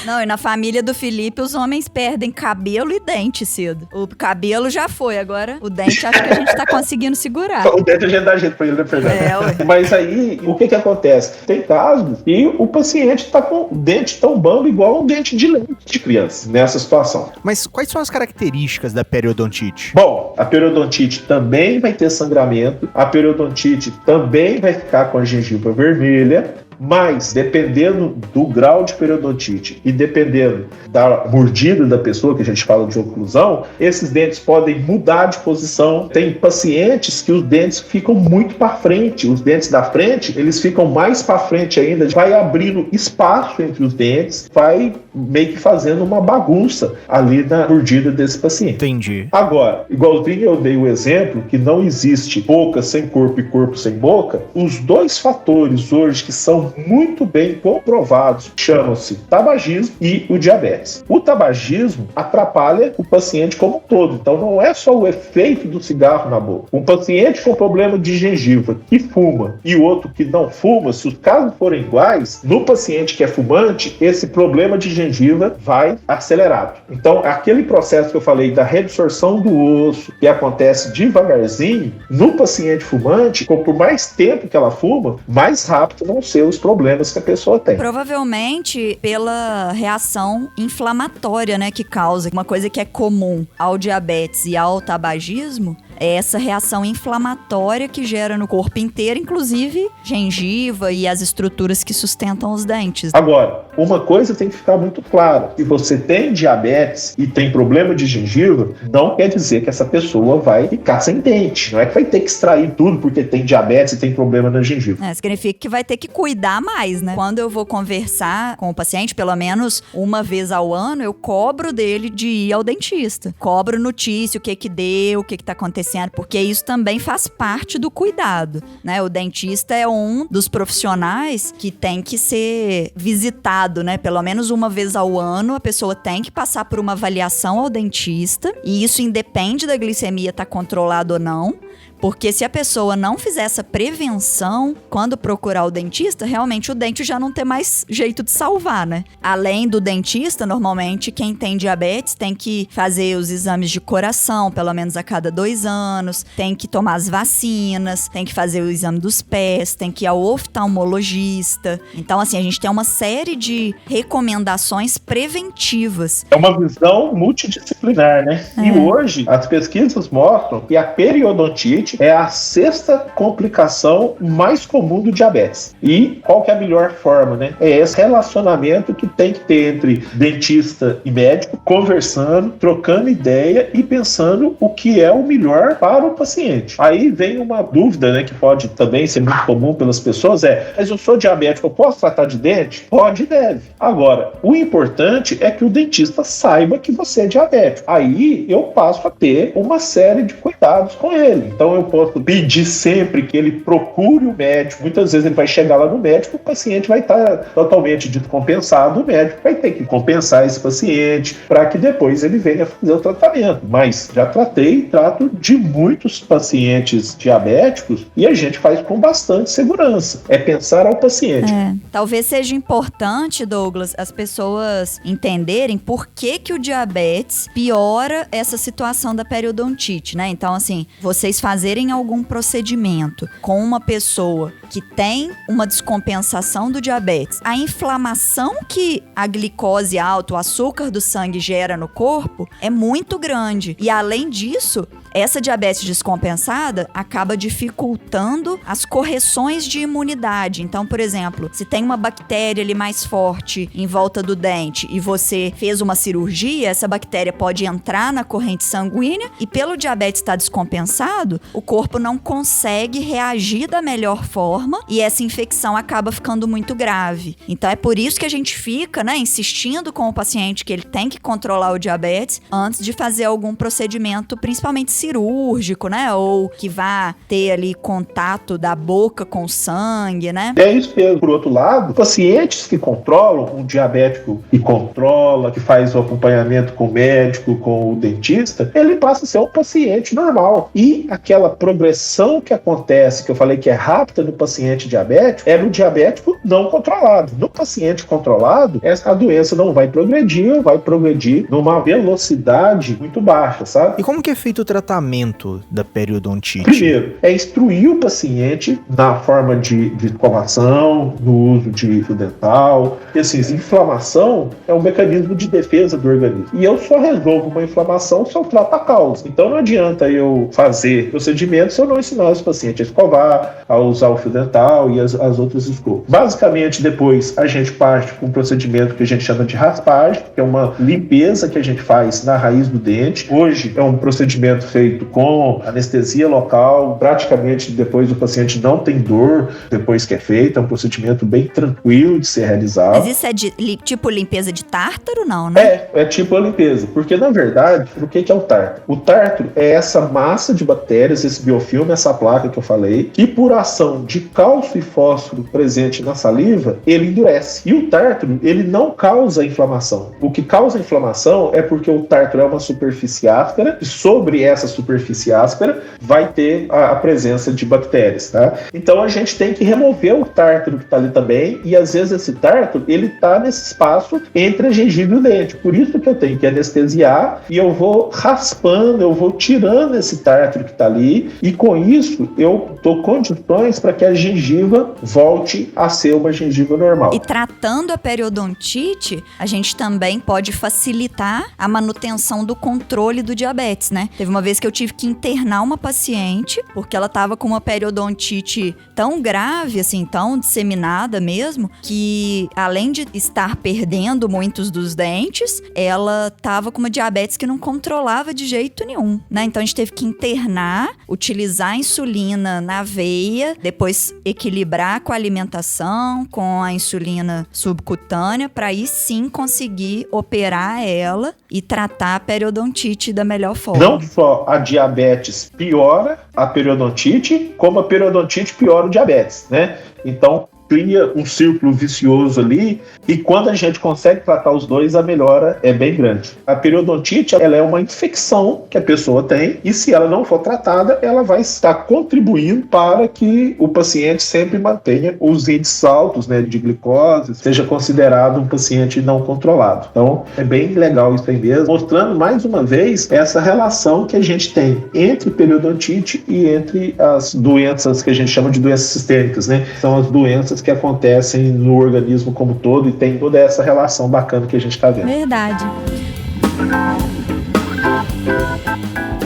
Não, e na família do Felipe, os homens perdem cabelo e dente cedo. O cabelo já foi, agora o dente acho que a gente tá conseguindo segurar. O dente a gente dá jeito pra ele, né, Fernando? Ué. Mas aí, o que acontece? Tem casos e o paciente está com o dente tão bambo igual um dente de leite de criança, nessa situação. Mas quais são as características da periodontite? Bom, a periodontite também vai ter sangramento, a periodontite também vai ficar com a gengiva vermelha, mas dependendo do grau de periodontite e dependendo da mordida da pessoa, que a gente fala de oclusão, esses dentes podem mudar de posição. Tem pacientes que os dentes ficam muito para frente, os dentes da frente, eles ficam mais para frente ainda, vai abrindo espaço entre os dentes, vai meio que fazendo uma bagunça ali na mordida desse paciente. Entendi. Agora, igualzinho eu dei o exemplo que não existe boca sem corpo e corpo sem boca, os dois fatores hoje que são muito bem comprovados chamam-se tabagismo e o diabetes. O tabagismo atrapalha o paciente como um todo, então não é só o efeito do cigarro na boca. Um paciente com problema de gengiva que fuma e o outro que não fuma, se os casos forem iguais, no paciente que é fumante, esse problema de gengiva vai acelerado. Então, aquele processo que eu falei da reabsorção do osso, que acontece devagarzinho, no paciente fumante, por mais tempo que ela fuma, mais rápido vão ser os problemas que a pessoa tem. Provavelmente pela reação inflamatória, né, que causa. Uma coisa que é comum ao diabetes e ao tabagismo é essa reação inflamatória que gera no corpo inteiro, inclusive gengiva e as estruturas que sustentam os dentes. Agora, uma coisa tem que ficar muito clara: se você tem diabetes e tem problema de gengiva, não quer dizer que essa pessoa vai ficar sem dente. Não é que vai ter que extrair tudo porque tem diabetes e tem problema na gengiva. Significa que vai ter que cuidar cuidar mais, né? Quando eu vou conversar com o paciente, pelo menos uma vez ao ano, eu cobro dele de ir ao dentista. Cobro notícia, o que deu, o que tá acontecendo, porque isso também faz parte do cuidado, né? O dentista é um dos profissionais que tem que ser visitado, né? Pelo menos uma vez ao ano, a pessoa tem que passar por uma avaliação ao dentista, e isso independe da glicemia estar controlada ou não. Porque se a pessoa não fizer essa prevenção, quando procurar o dentista, realmente o dente já não tem mais jeito de salvar, né? Além do dentista, normalmente, quem tem diabetes tem que fazer os exames de coração, pelo menos a cada 2 anos, tem que tomar as vacinas, tem que fazer o exame dos pés, tem que ir ao oftalmologista. Então, assim, a gente tem uma série de recomendações preventivas. É uma visão multidisciplinar, né? E hoje, as pesquisas mostram que a periodontite é a 6ª complicação mais comum do diabetes. E qual que é a melhor forma, né? É esse relacionamento que tem que ter entre dentista e médico, conversando, trocando ideia e pensando o que é o melhor para o paciente. Aí vem uma dúvida, né, que pode também ser muito comum pelas pessoas, mas eu sou diabético, eu posso tratar de dente? Pode e deve. Agora, o importante é que o dentista saiba que você é diabético. Aí eu passo a ter uma série de cuidados com ele. Então eu posso pedir sempre que ele procure o médico. Muitas vezes ele vai chegar lá no médico, o paciente vai estar totalmente descompensado, o médico vai ter que compensar esse paciente para que depois ele venha fazer o tratamento. Mas já trato de muitos pacientes diabéticos e a gente faz com bastante segurança. É pensar ao paciente. Talvez seja importante, Douglas, as pessoas entenderem por que o diabetes piora essa situação da periodontite, né? Então, assim, vocês fazerem algum procedimento com uma pessoa que tem uma descompensação do diabetes, a inflamação que a glicose alta, o açúcar do sangue gera no corpo é muito grande. E além disso, essa diabetes descompensada acaba dificultando as correções de imunidade. Então, por exemplo, se tem uma bactéria ali mais forte em volta do dente e você fez uma cirurgia, essa bactéria pode entrar na corrente sanguínea e pelo diabetes estar descompensado, o corpo não consegue reagir da melhor forma e essa infecção acaba ficando muito grave. Então, é por isso que a gente fica, né, insistindo com o paciente que ele tem que controlar o diabetes antes de fazer algum procedimento, principalmente cirúrgico, né? Ou que vá ter ali contato da boca com o sangue, né? É isso mesmo. Por outro lado, pacientes que controlam, um diabético que controla, que faz o acompanhamento com o médico, com o dentista, ele passa a ser um paciente normal. E aquela progressão que acontece, que eu falei que é rápida no paciente diabético, é no diabético não controlado. No paciente controlado, a doença não vai progredir, ou vai progredir numa velocidade muito baixa, sabe? E como que é feito o tratamento da periodontite? Primeiro, é instruir o paciente na forma de escovação, no uso de fio dental. E assim, inflamação é um mecanismo de defesa do organismo. E eu só resolvo uma inflamação se eu trato a causa. Então não adianta eu fazer procedimentos se eu não ensinar os pacientes a escovar, a usar o fio dental e as outras escovas. Basicamente, depois a gente parte com um procedimento que a gente chama de raspagem, que é uma limpeza que a gente faz na raiz do dente. Hoje é um procedimento feito com anestesia local, praticamente depois o paciente não tem dor depois que é feito, é um procedimento bem tranquilo de ser realizado. Mas isso é tipo limpeza de tártaro, não, né? É tipo a limpeza, porque na verdade, o que é o tártaro? O tártaro é essa massa de bactérias, esse biofilme, essa placa que eu falei, que por ação de cálcio e fósforo presente na saliva, ele endurece. E o tártaro, ele não causa inflamação. O que causa inflamação é porque o tártaro é uma superfície áspera e sobre essa superfície áspera vai ter a presença de bactérias, tá? Então a gente tem que remover o tártaro que está ali também e às vezes esse tártaro, ele tá nesse espaço entre a gengiva e o dente. Por isso que eu tenho que anestesiar e eu vou raspando, eu vou tirando esse tártaro que está ali e com isso eu dou condições para que a gengiva volte a ser uma gengiva normal. E tratando a periodontite, a gente também pode facilitar a manutenção do controle do diabetes, né? Teve uma vez que eu tive que internar uma paciente, porque ela tava com uma periodontite tão grave, assim, tão disseminada mesmo, que além de estar perdendo muitos dos dentes, ela tava com uma diabetes que não controlava de jeito nenhum, né? Então a gente teve que internar utilizar a insulina na veia, depois equilibrar com a alimentação, com a insulina subcutânea, para aí sim conseguir operar ela e tratar a periodontite da melhor forma. Não só a diabetes piora a periodontite, como a periodontite piora o diabetes, né? Então, cria um círculo vicioso ali, e quando a gente consegue tratar os dois, a melhora é bem grande. A periodontite, ela é uma infecção que a pessoa tem, e se ela não for tratada, ela vai estar contribuindo para que o paciente sempre mantenha os índices altos, né, de glicose, seja considerado um paciente não controlado. Então, é bem legal isso aí mesmo, mostrando mais uma vez essa relação que a gente tem entre periodontite e entre as doenças que a gente chama de doenças sistêmicas, né? São as doenças que acontecem no organismo como todo, e tem toda essa relação bacana que a gente está vendo. Verdade.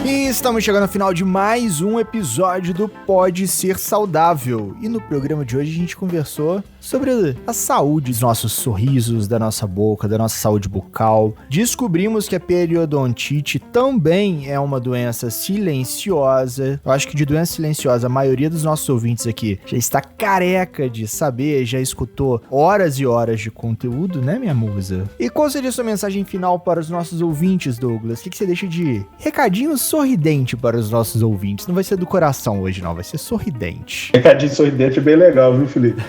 E estamos chegando ao final de mais um episódio do Pode Ser Saudável. E no programa de hoje a gente conversou sobre a saúde dos nossos sorrisos, da nossa boca, da nossa saúde bucal. Descobrimos que a periodontite também é uma doença silenciosa. Eu acho que de doença silenciosa a maioria dos nossos ouvintes aqui já está careca de saber, já escutou horas e horas de conteúdo, né, minha musa? E qual seria a sua mensagem final para os nossos ouvintes, Douglas? O que você deixa de recadinho sorridente para os nossos ouvintes? Não vai ser do coração hoje, não. Vai ser sorridente. Recadinho sorridente é bem legal, viu, Felipe?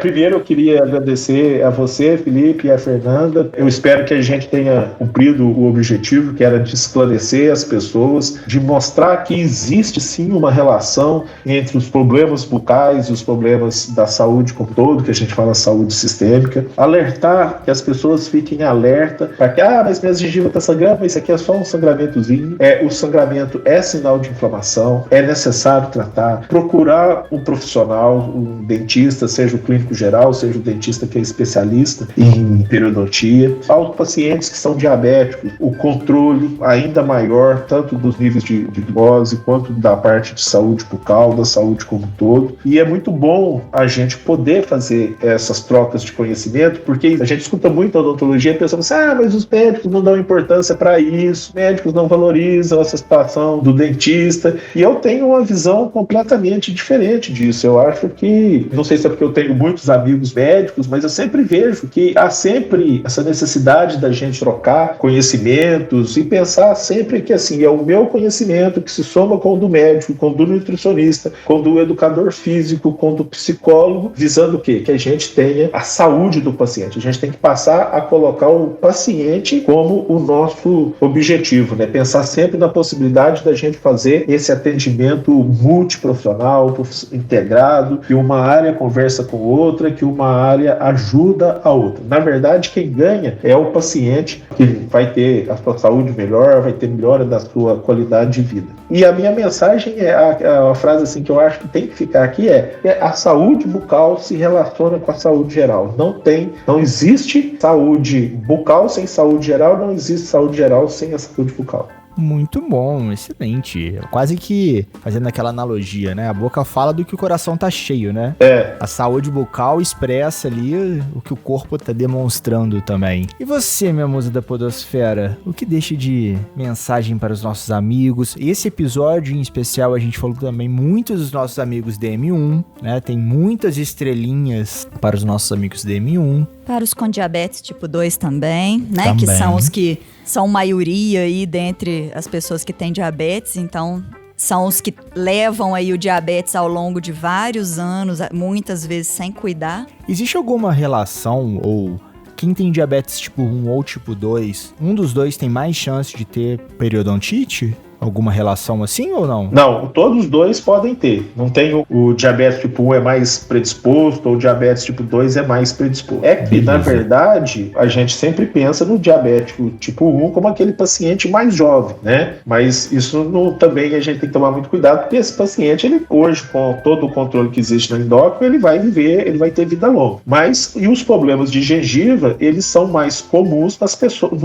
Primeiro eu queria agradecer a você, Felipe, e a Fernanda. Eu espero que a gente tenha cumprido o objetivo, que era de esclarecer as pessoas, de mostrar que existe sim uma relação entre os problemas bucais e os problemas da saúde como todo, que a gente fala saúde sistêmica. Alertar, que as pessoas fiquem alerta para que, mas minha gengiva está sangrando, mas isso aqui é só um sangramentozinho. O sangramento é sinal de inflamação, é necessário tratar, procurar um profissional, um dentista, seja o clínico geral, seja o dentista que é especialista em periodontia. Aos pacientes que são diabéticos, o controle ainda maior, tanto dos níveis de glicose, quanto da parte de saúde bucal, da saúde como um todo. E é muito bom a gente poder fazer essas trocas de conhecimento, porque a gente escuta muito a odontologia pensando assim, mas os médicos não dão importância para isso, médicos não valorizam essa situação do dentista. E eu tenho uma visão completamente diferente disso. Eu acho que, não sei se é porque eu tenho muitos amigos médicos, mas eu sempre vejo que há sempre essa necessidade da gente trocar conhecimentos e pensar sempre que assim, é o meu conhecimento que se soma com o do médico, com o do nutricionista, com o do educador físico, com o do psicólogo, visando o quê? Que a gente tenha a saúde do paciente. A gente tem que passar a colocar o paciente como o nosso objetivo, né? Pensar sempre na possibilidade da gente fazer esse atendimento multiprofissional, integrado, que uma área conversa com outra, que uma área ajuda a outra. Na verdade, quem ganha é o paciente, que vai ter a sua saúde melhor, vai ter melhora da sua qualidade de vida. E a minha mensagem é a frase assim que eu acho que tem que ficar aqui a saúde bucal se relaciona com a saúde geral. Não existe saúde bucal sem saúde geral, não existe saúde geral sem a saúde bucal. Muito bom, excelente. Quase que fazendo aquela analogia, né? A boca fala do que o coração tá cheio, né? A saúde bucal expressa ali o que o corpo tá demonstrando também. E você, minha musa da podosfera, o que deixa de mensagem para os nossos amigos? Esse episódio em especial a gente falou também muito dos nossos amigos DM1, né? Tem muitas estrelinhas para os nossos amigos DM1. Para os com diabetes tipo 2 também, né? Que são os que são maioria aí dentre as pessoas que têm diabetes, então são os que levam aí o diabetes ao longo de vários anos, muitas vezes sem cuidar. Existe alguma relação ou quem tem diabetes tipo 1 ou tipo 2, um dos dois tem mais chance de ter periodontite? Alguma relação assim ou não? Não, todos os dois podem ter. Não tem o diabetes tipo 1 é mais predisposto ou o diabetes tipo 2 é mais predisposto. É que, na verdade, a gente sempre pensa no diabético tipo 1 como aquele paciente mais jovem, né? Mas isso também a gente tem que tomar muito cuidado, porque esse paciente, ele hoje, com todo o controle que existe no endócrino, ele vai ter vida longa. Mas, e os problemas de gengiva, eles são mais comuns nas pessoas,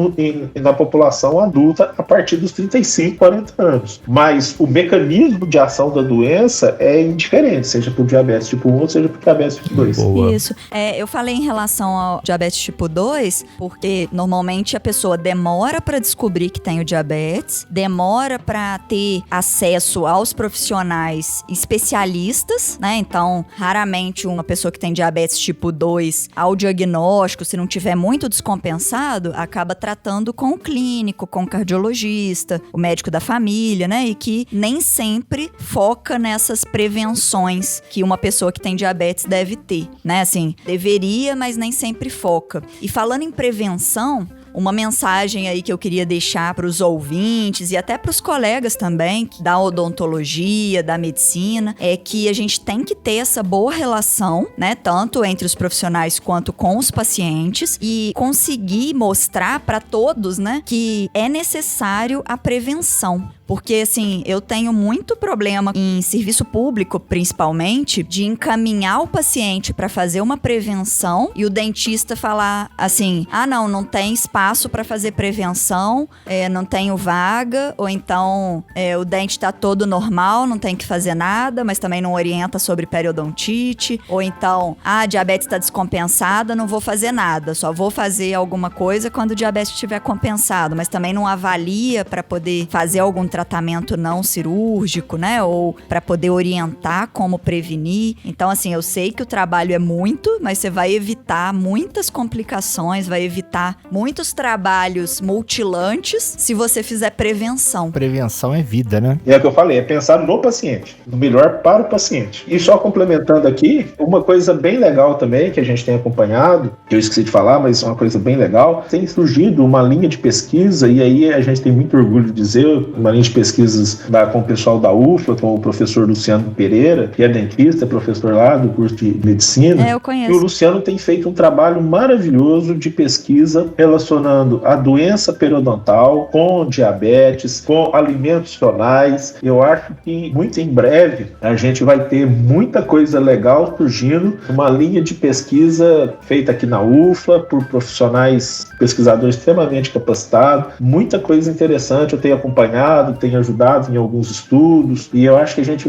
na população adulta a partir dos 35, 40 60 anos. Mas o mecanismo de ação da doença é indiferente, seja por diabetes tipo 1 ou seja por diabetes tipo 2. Boa. Isso. Eu falei em relação ao diabetes tipo 2, porque normalmente a pessoa demora para descobrir que tem o diabetes, demora para ter acesso aos profissionais especialistas, né? Então, raramente uma pessoa que tem diabetes tipo 2, ao diagnóstico, se não tiver muito descompensado, acaba tratando com o clínico, com o cardiologista, o médico da família, né? E que nem sempre foca nessas prevenções que uma pessoa que tem diabetes deve ter, né? Assim, deveria, mas nem sempre foca. E falando em prevenção, uma mensagem aí que eu queria deixar para os ouvintes e até para os colegas também da odontologia, da medicina, é que a gente tem que ter essa boa relação, né, tanto entre os profissionais quanto com os pacientes e conseguir mostrar para todos, né, que é necessário a prevenção. Porque, assim, eu tenho muito problema em serviço público, principalmente, de encaminhar o paciente para fazer uma prevenção e o dentista falar assim, não tem espaço para fazer prevenção, não tenho vaga, ou então o dente tá todo normal, não tem que fazer nada, mas também não orienta sobre periodontite, ou então, a diabetes está descompensada, não vou fazer nada, só vou fazer alguma coisa quando o diabetes estiver compensado, mas também não avalia para poder fazer algum tratamento não cirúrgico, né? Ou para poder orientar como prevenir. Então, assim, eu sei que o trabalho é muito, mas você vai evitar muitas complicações, vai evitar muitos trabalhos mutilantes se você fizer prevenção. Prevenção é vida, né? É o que eu falei, é pensar no paciente, no melhor para o paciente. E só complementando aqui, uma coisa bem legal também que a gente tem acompanhado, que eu esqueci de falar, mas é uma coisa bem legal, tem surgido uma linha de pesquisa, e aí a gente tem muito orgulho de dizer, uma linha de pesquisas com o pessoal da UFLA, com o professor Luciano Pereira, que é dentista, professor lá do curso de medicina. Eu conheço. E o Luciano tem feito um trabalho maravilhoso de pesquisa relacionando a doença periodontal com diabetes, com alimentos tonais. Eu acho que muito em breve a gente vai ter muita coisa legal surgindo, uma linha de pesquisa feita aqui na UFLA por profissionais, pesquisadores extremamente capacitados, muita coisa interessante. Eu tenho acompanhado, tenho ajudado em alguns estudos, e eu acho que a gente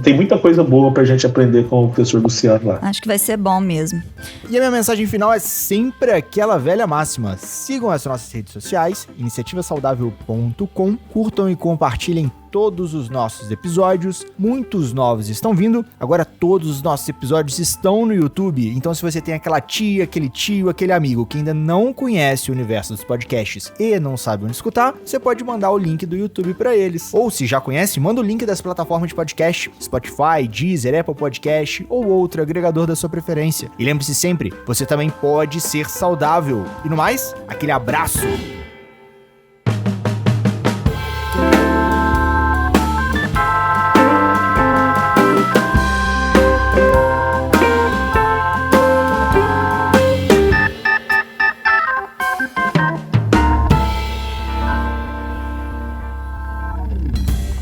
tem muita coisa boa pra gente aprender com o professor Luciano lá. Acho que vai ser bom mesmo. E a minha mensagem final é sempre aquela velha máxima: sigam as nossas redes sociais, iniciativasaudável.com, curtam e compartilhem todos os nossos episódios, muitos novos estão vindo. Agora todos os nossos episódios estão no YouTube, então se você tem aquela tia, aquele tio, aquele amigo que ainda não conhece o universo dos podcasts e não sabe onde escutar, você pode mandar o link do YouTube para eles. Ou se já conhece, manda o link das plataformas de podcast, Spotify, Deezer, Apple Podcast ou outro agregador da sua preferência. E lembre-se sempre, você também pode ser saudável. E no mais, aquele abraço!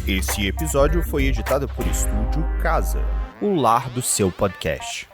Esse episódio foi editado por Estúdio Casa, o lar do seu podcast.